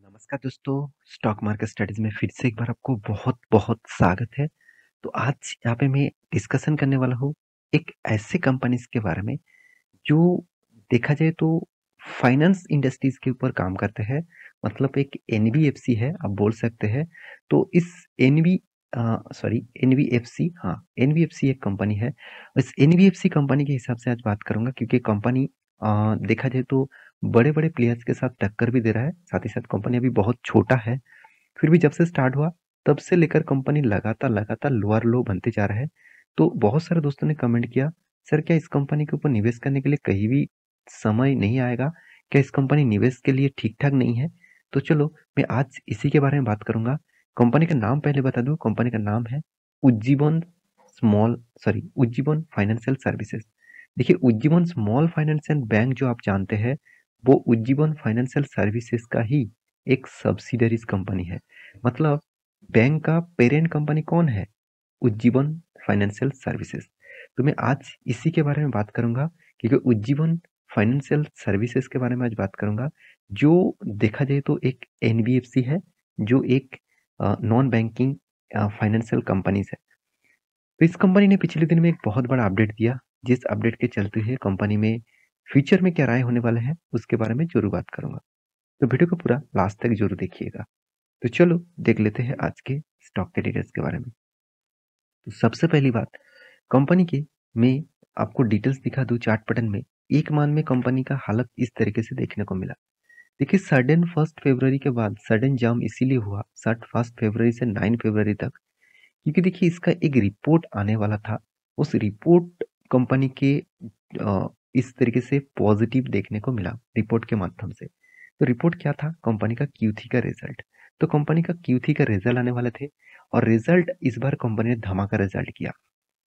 नमस्कार दोस्तों, stock market studies में फिर से एक बार आपको बहुत-बहुत स्वागत है। तो आज यहाँ पे मैं डिस्कशन करने वाला हूँ एक ऐसे कंपनीज़ के बारे में जो देखा जाए तो फाइनेंस इंडस्ट्रीज़ के ऊपर काम करते हैं। मतलब एक एनबीएफसी है, आप बोल सकते हैं। तो इस एनबीएफसी, हाँ, एनबीएफसी एक कंपनी है। इस एनबीएफसी कंपनी के हिसाब से आज बात करूँगा क्योंकि कंपनी देखा जाए तो बड़े-बड़े प्लेयर्स के साथ टक्कर भी दे रहा है। साथ ही साथ कंपनी अभी बहुत छोटा है। फिर भी जब से स्टार्ट हुआ, तब से लेकर कंपनी लगातार लोअर लो बनते जा रहा है। तो बहुत सारे दोस्तों ने कमेंट किया, "सर क्या इस कंपनी के ऊपर निवेश करने के लिए कहीं भी समय नहीं आएगा? क्या इस कंपनी निवेश के लिए ठीक-ठाक नहीं है?" तो चलो, मैं आज इसी के बारे में बात करूँगा। कंपनी का नाम पहले बता दूँ, कंपनी का नाम है उज्जीवन उज्जीवन फाइनेंशियल सर्विसेज़। देखिए, Ujjivan small finance and bank जो आप जानते हैं, वो उज्जीवन फाइनेंशियल सर्विसेज़ का ही एक सब्सिडरीज़ कंपनी है। मतलब बैंक का पेरेंट कंपनी कौन है? Ujjivan financial services. तो मैं आज इसी के बारे में बात करूँगा क्योंकि उज्जीवन फाइनेंशियल सर्विसेज़ के बारे में आज बात करूँगा, जो देखा जाए तो एक एनबीएफसी है, जो एक नॉन बैंकिंग फाइनेंशियल कंपनीज़ है। तो इस कंपनी ने पिछले दिन में एक बहुत बड़ा अपडेट दिया, जिस अपडेट के चलते हुए कंपनी में फ्यूचर में क्या राय होने वाला है, उसके बारे में ज़रूर बात करूँगा। तो वीडियो को पूरा लास्ट तक ज़रूर देखिएगा। तो चलो देख लेते हैं आज के स्टॉक के डिटेल्स के बारे में। तो सबसे पहली बात, कंपनी की मैं आपको डिटेल्स दिखा दूँ चार्ट पैटर्न में। एक मान में कंपनी का हालत इस तरीके से देखने को मिला। देखिए सडन 1 फरवरी के बाद सडन जंप इसीलिए हुआ, 1 फरवरी से 9 फरवरी तक, क्योंकि देखिए इसका एक रिपोर्ट आने वाला था। उस रिपोर्ट कंपनी के इस तरीके से पॉजिटिव देखने को मिला रिपोर्ट के माध्यम से। तो रिपोर्ट क्या था? कंपनी का Q3 का रिजल्ट। तो कंपनी का Q3 का रिजल्ट आने वाले थे और रिजल्ट इस बार कंपनी ने धमाका रिजल्ट किया।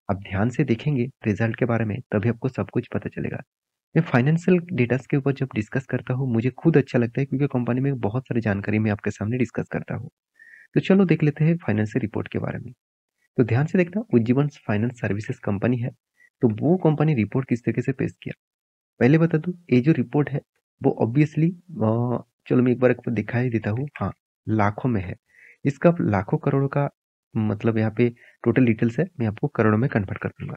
आप ध्यान से देखेंगे रिजल्ट के बारे में तभी आपको सब कुछ पता चलेगा। मैं फाइनेंशियल डेटास के ऊपर जब डिस्कस करता हूँ मुझे खुद अच्छा लगता है क्योंकि कंपनी में बहुत सारी जानकारी मैं आपके सामने डिस्कस करता हूँ। तो चलो देख लेते हैं फाइनेंशियल रिपोर्ट के बारे में। तो ध्यान से देखना उज्जीवन फाइनेंस सर्विसेज कंपनी है। तो वो कंपनी रिपोर्ट किस तरीके से पेश किया। पहले बता दूं ये जो रिपोर्ट है वो ऑब्वियसली चलो मैं एक बार आपको दिखाई देता हूँ। हाँ, लाखों में है। इसका लाखों करोड़ों का मतलब यहाँ पे टोटल डिटेल्स है, मैं आपको करोड़ों में कन्वर्ट कर दूंगा।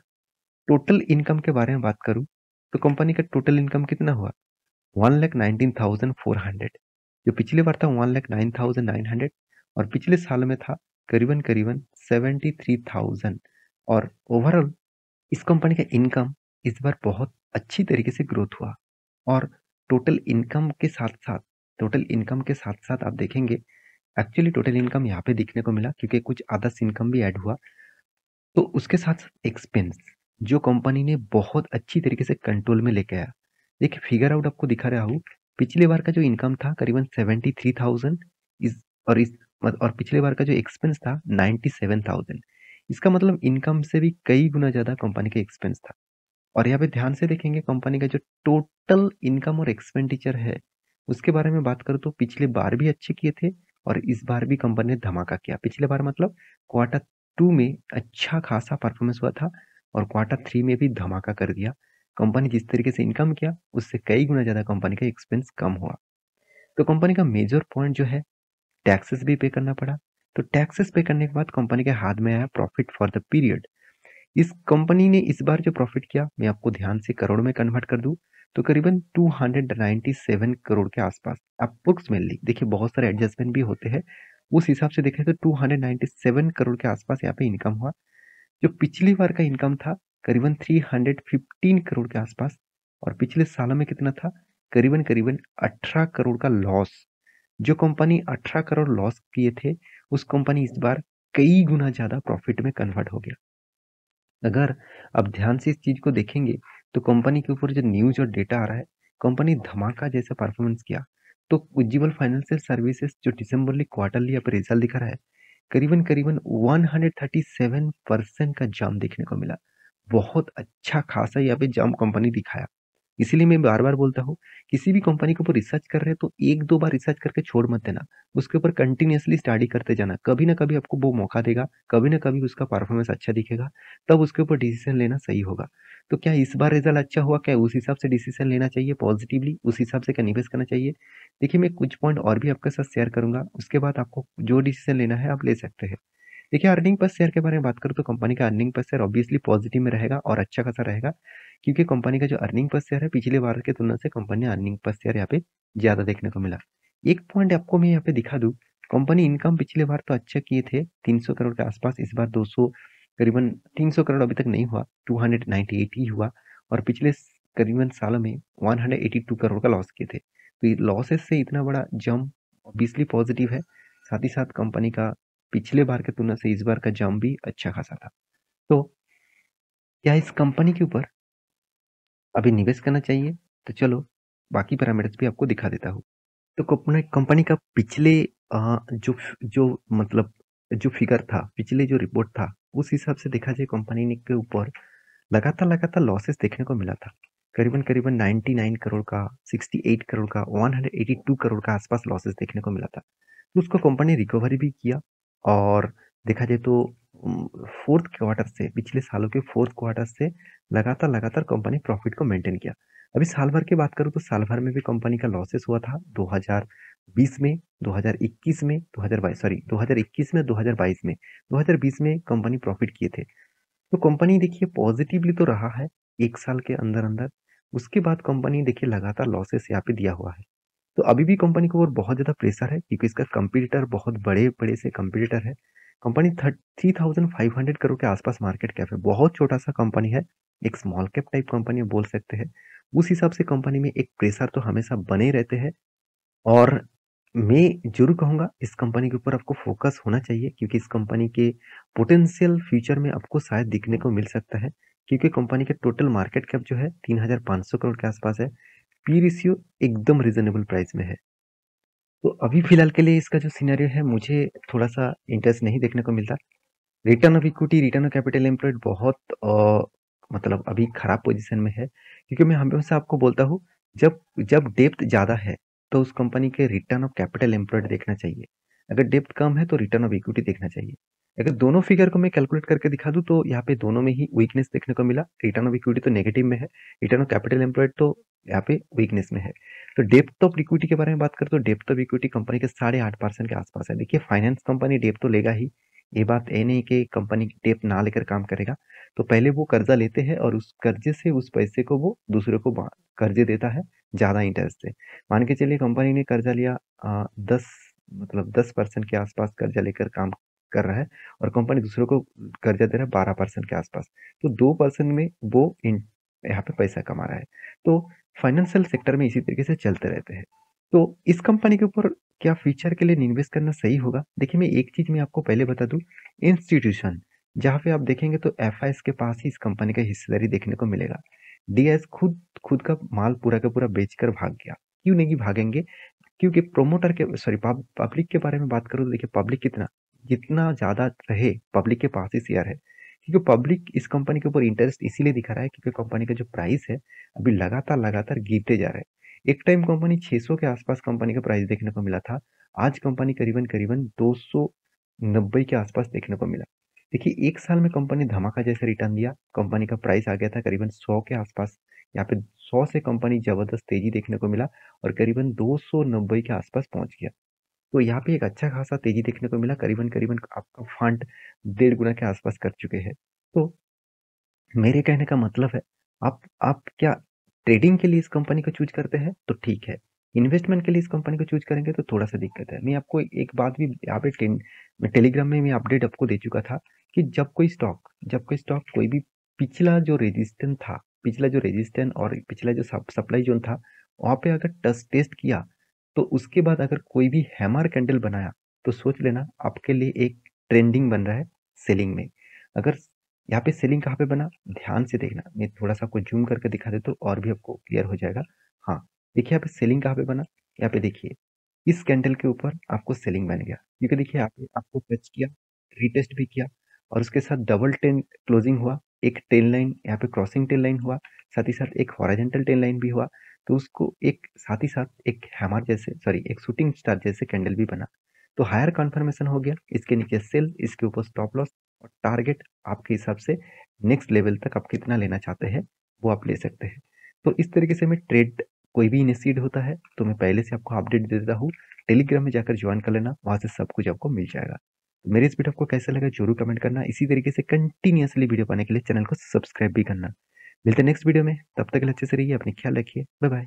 टोटल इनकम के बारे में बात करूँ तो कंपनी का टोटल इनकम कितना हुआ? 1,19,400। जो पिछली बार था 1,09,900 और पिछले साल में था करीबन 73,000। और ओवरऑल इस कंपनी का इनकम इस बार बहुत अच्छी तरीके से ग्रोथ हुआ। और टोटल इनकम के साथ-साथ आप देखेंगे एक्चुअली टोटल इनकम यहाँ पे दिखने को मिला क्योंकि कुछ अदर्स इनकम भी ऐड हुआ। तो उसके साथ एक्सपेंस जो कंपनी ने बहुत अच्छी तरीके से कंट्रोल में लेके आया। देखिए फिगर आउट आपको दिखा रहा हूँ। पिछले बार का जो इनकम था करीबन 73,000 इस इस और पिछले बार का जो एक्सपेंस था 97,000। इसका मतलब इनकम से भी कई गुना ज़्यादा कंपनी का एक्सपेंस था। और यहाँ पे ध्यान से देखेंगे कंपनी का जो टोटल इनकम और एक्सपेंडिचर है, उसके बारे में बात करूँ तो पिछले बार भी अच्छे किए थे और इस बार भी कंपनी ने धमाका किया। पिछले बार मतलब क्वार्टर 2 में अच्छा खासा परफॉर्मेंस हुआ था और क्वार्टर 3 में भी धमाका कर दिया। कंपनी जिस तरीके से इनकम किया, उससे कई गुना ज़्यादा कंपनी का एक्सपेंस कम हुआ। तो कंपनी का मेजर पॉइंट जो है, टैक्सेस भी पे करना पड़ा। तो टैक्सेस पे करने के बाद कंपनी के हाथ में आया प्रॉफिट फॉर द पीरियड। इस कंपनी ने इस बार जो प्रॉफिट किया, मैं आपको ध्यान से करोड़ में कन्वर्ट कर दूँ, तो करीबन 297 करोड़ के आसपास अप्रोक्सिमेटली। देखिए बहुत सारे एडजस्टमेंट भी होते हैं, उस हिसाब से देखें तो 297 करोड़ के आसपास यहाँ पे इनकम हुआ। जो पिछली बार का इनकम था करीबन 315 करोड़ के आसपास और पिछले सालों में कितना था? करीबन 18 करोड़ का लॉस। जो कंपनी 18 करोड़ लॉस किए थे, उस कंपनी इस बार कई गुना ज़्यादा प्रॉफिट में कन्वर्ट हो गया। अगर आप ध्यान से इस चीज को देखेंगे तो कंपनी के ऊपर जो न्यूज और डेटा आ रहा है, कंपनी धमाका जैसा परफॉर्मेंस किया। तो उज्जीवन फाइनेंशियल सर्विसेज जो दिसंबरली क्वार्टरली यहाँ पे रिजल्ट दिखा रहा है, करीबन 137% का जंप देखने को मिला। बहुत अच्छा खासा यहाँ पे जंप कंपनी दिखाया। इसीलिए मैं बार-बार बोलता हूँ, किसी भी कंपनी के ऊपर रिसर्च कर रहे हैं तो 1-2 बार रिसर्च करके छोड़ मत देना। उसके ऊपर कंटिन्यूअसली स्टडी करते जाना। कभी ना कभी आपको वो मौका देगा, कभी ना कभी उसका परफॉर्मेंस अच्छा दिखेगा, तब उसके ऊपर डिसीजन लेना सही होगा। तो क्या इस बार रिजल्ट अच्छा हुआ? क्या उस हिसाब से डिसीजन लेना चाहिए पॉजिटिवली? उस हिसाब से क्या निवेश करना चाहिए? देखिए, मैं कुछ पॉइंट और भी आपके साथ शेयर करूंगा, उसके बाद आपको जो डिसीजन लेना है आप ले सकते हैं। देखिए, अर्निंग पर शेयर के बारे में बात करूँ तो कंपनी का earning per share obviously positive में रहेगा और अच्छा खासा रहेगा, क्योंकि कंपनी का जो अर्निंग पर शेयर है पिछले बार की तुलना से कंपनी अर्निंग पर शेयर यहाँ पे ज्यादा देखने को मिला। एक पॉइंट आपको मैं यहाँ पे दिखा दूं, कंपनी इनकम पिछले बार तो अच्छा किए थे 300 करोड़ के आसपास, इस बार 200 करीबन 300 करोड़ अभी तक नहीं हुआ, 298 ही हुआ। और पिछले करीबन सालों में 182 करोड़ का लॉस किए थे, तो ये लॉसेस से इतना बड़ा जंप ऑब्वियसली पॉजिटिव है। साथ ही साथ कंपनी का पिछले बार की तुलना से इस बार का जंप भी अच्छा खासा था। तो क्या इस कंपनी के ऊपर अभी निवेश करना चाहिए? तो चलो बाकी पैरामीटर्स भी आपको दिखा देता हूँ। तो कंपनी कंपनी का पिछले जो जो मतलब जो फिगर था, पिछले जो रिपोर्ट था, उस हिसाब से देखा जाए कंपनी ने के ऊपर लगातार लगातार लॉसेस देखने को मिला था। करीबन करीबन 99 करोड़ का, 68 करोड़ का, 182 करोड़ का आसपास लॉसेस देखने को मिला था। तो उसको कंपनी रिकवरी भी किया, और देखा जाए तो फोर्थ क्वार्टर से, पिछले सालों के फोर्थ क्वार्टर से लगातार लगातार कंपनी प्रॉफिट को मेंटेन किया। अभी साल भर की बात करूं तो साल भर में भी कंपनी का लॉसेस हुआ था 2020 में, 2021 में, 2022 सॉरी 2021 में, 2022 में। 2020 में कंपनी प्रॉफिट किए थे। तो कंपनी देखिए पॉजिटिवली तो रहा है एक साल के अंदर अंदर, उसके बाद कंपनी देखिए लगातार लॉसेस यहाँ पे दिया हुआ है। तो अभी भी कंपनी के ऊपर बहुत ज्यादा प्रेशर है, क्योंकि इसका कंपटीटर बहुत बड़े बड़े से कंपटीटर है। कंपनी 3500 करोड़ के आसपास मार्केट कैप है, बहुत छोटा सा कंपनी है, एक स्मॉल कैप टाइप कंपनी बोल सकते हैं। उस हिसाब से कंपनी में एक प्रेशर तो हमेशा बने रहते हैं। और मैं जरूर कहूंगा इस कंपनी के ऊपर आपको फोकस होना चाहिए, क्योंकि इस कंपनी के पोटेंशियल फ्यूचर में आपको शायद दिखने को मिल सकता है, क्योंकि कंपनी के टोटल मार्केट कैप जो है 3500 करोड़ के आसपास है। पी रेशियो एकदम रिजनेबल प्राइस में है। तो अभी फिलहाल के लिए इसका जो सिनेरियो है मुझे थोड़ा सा इंटरेस्ट नहीं देखने को मिलता। Return of equity, return of capital employed बहुत मतलब अभी खराब पोजीशन में है, क्योंकि मैं हमेशा आपको बोलता हूँ, जब जब डेप्थ ज्यादा है तो उस कंपनी के रिटर्न ऑफ कैपिटल एम्प्लॉयड देखना चाहिए। अगर डेप्थ कम है तो रिटर्न ऑफ इक्विटी देखना चाहिए। अगर दोनों फिगर को मैं कैलकुलेट करके दिखा दूं तो यहाँ पे दोनों में ही वीकनेस देखने को मिला। रिटर्न ऑफ इक्विटी तो नेगेटिव में है, रिटर्न ऑफ कैपिटल एम्प्लॉयड तो यहाँ पे वीकनेस में है। तो डेप्थ ऑफ इक्विटी के बारे में बात करें तो डेप्थ ऑफ इक्विटी कंपनी के 8.5% के आसपास है। देखिए, फाइनेंस कंपनी डेप्थ तो लेगा ही, ये बात ये नहीं कि कंपनी डेप्थ ना लेकर काम करेगा। तो पहले वो कर्जा लेते हैं और उस कर्जे से उस पैसे को वो दूसरे को कर्जे देता है ज्यादा इंटरेस्ट से। मान के चलिए कंपनी ने कर्जा लिया 10 मतलब 10% के आसपास कर्जा लेकर काम कर रहा है, और कंपनी दूसरों को कर्जा दे रहा है 12% के आसपास। तो 2% में वो यहाँ पे पैसा कमा रहा है। तो फाइनेंशियल सेक्टर में इसी तरीके से चलते रहते हैं। तो इस कंपनी के ऊपर क्या फ्यूचर के लिए इन्वेस्ट करना सही होगा? देखिए, मैं एक चीज मैं आपको पहले बता दूं, इंस्टीट्यूशन जहां पे आप देखेंगे तो एफआईएस के पास ही इस कंपनी का हिस्सेदारी देखने को मिलेगा। डीआईएस खुद खुद का माल पूरा का पूरा बेचकर भाग गया। क्यों नहीं भागेंगे? क्योंकि प्रोमोटर के सॉरी पब्लिक के बारे में बात करूँ तो देखिए, पब्लिक कितना जितना ज्यादा रहे पब्लिक के पास ही शेयर है, क्योंकि पब्लिक इस कंपनी के ऊपर इंटरेस्ट इसीलिए दिखा रहा है क्योंकि कंपनी का जो प्राइस है अभी लगातार लगातार गिरते जा रहा है। एक टाइम कंपनी 600 के आसपास कंपनी का प्राइस देखने को मिला था, आज कंपनी करीबन करीबन 290 के आसपास देखने को मिला। देखिए, एक साल में कंपनी धमाका जैसे रिटर्न दिया, कंपनी का प्राइस आ गया था करीबन 100 के आसपास। यहाँ पे 100 से कंपनी जबरदस्त तेजी देखने को मिला और करीबन 290 के आसपास पहुंच गया। तो यहाँ पे एक अच्छा खासा तेजी देखने को मिला, करीबन करीबन आपका फंड 1.5 गुना के आसपास कर चुके हैं। तो मेरे कहने का मतलब है, आप क्या ट्रेडिंग के लिए इस कंपनी को चूज करते हैं तो ठीक है, इन्वेस्टमेंट के लिए इस कंपनी को चूज करेंगे तो थोड़ा सा दिक्कत है। मैं आपको एक बात भी यहाँ पे टेलीग्राम में मैं अपडेट आपको दे चुका था कि जब कोई स्टॉक कोई भी पिछला जो रेजिस्टेंस था, पिछला जो रेजिस्टेंस और पिछला जो सप्लाई जोन था, वहां पे अगर टेस्ट किया, तो उसके बाद अगर कोई भी हैमर कैंडल बनाया, तो सोच लेना आपके लिए एक ट्रेंडिंग बन रहा है सेलिंग में। अगर यहाँ पे सेलिंग कहाँ पे बना, ध्यान से देखना, मैं थोड़ा सा आपको जूम करके दिखा देता हूँ और भी आपको क्लियर हो जाएगा। हाँ, देखिए यहाँ पे सेलिंग कहाँ पे बना, यहाँ पे देखिए इस कैंडल के ऊपर आपको सेलिंग बन गया, क्योंकि देखिए यहाँ पे आपको टच किया, रीटेस्ट भी किया, और उसके साथ डबल टेन क्लोजिंग हुआ, एक टेन लाइन यहाँ पे क्रॉसिंग टेन लाइन हुआ, साथ ही साथ एक हॉरिजॉन्टल टेन लाइन भी हुआ। तो उसको एक साथ ही साथ एक हैमर जैसे सॉरी एक शूटिंग स्टार जैसे कैंडल भी बना। तो हायर कन्फर्मेशन हो गया, इसके नीचे सेल, इसके ऊपर स्टॉप लॉस, और टारगेट आपके हिसाब से नेक्स्ट लेवल तक आप कितना लेना चाहते हैं वो आप ले सकते हैं। तो इस तरीके से मैं ट्रेड कोई भी इनिशिएट होता है तो मैं पहले से आपको अपडेट दे देता हूँ। टेलीग्राम में जाकर ज्वाइन कर लेना, वहाँ से सब कुछ आपको मिल जाएगा। तो मेरी इस वीडियो आपको कैसा लगा जरूर कमेंट करना। इसी तरीके से कंटिन्यूअसली वीडियो पाने के लिए चैनल को सब्सक्राइब भी करना। मिलते हैं नेक्स्ट वीडियो में, तब तक के लिए अच्छे से रहिए, अपनी ख्याल रखिए, बाय बाय।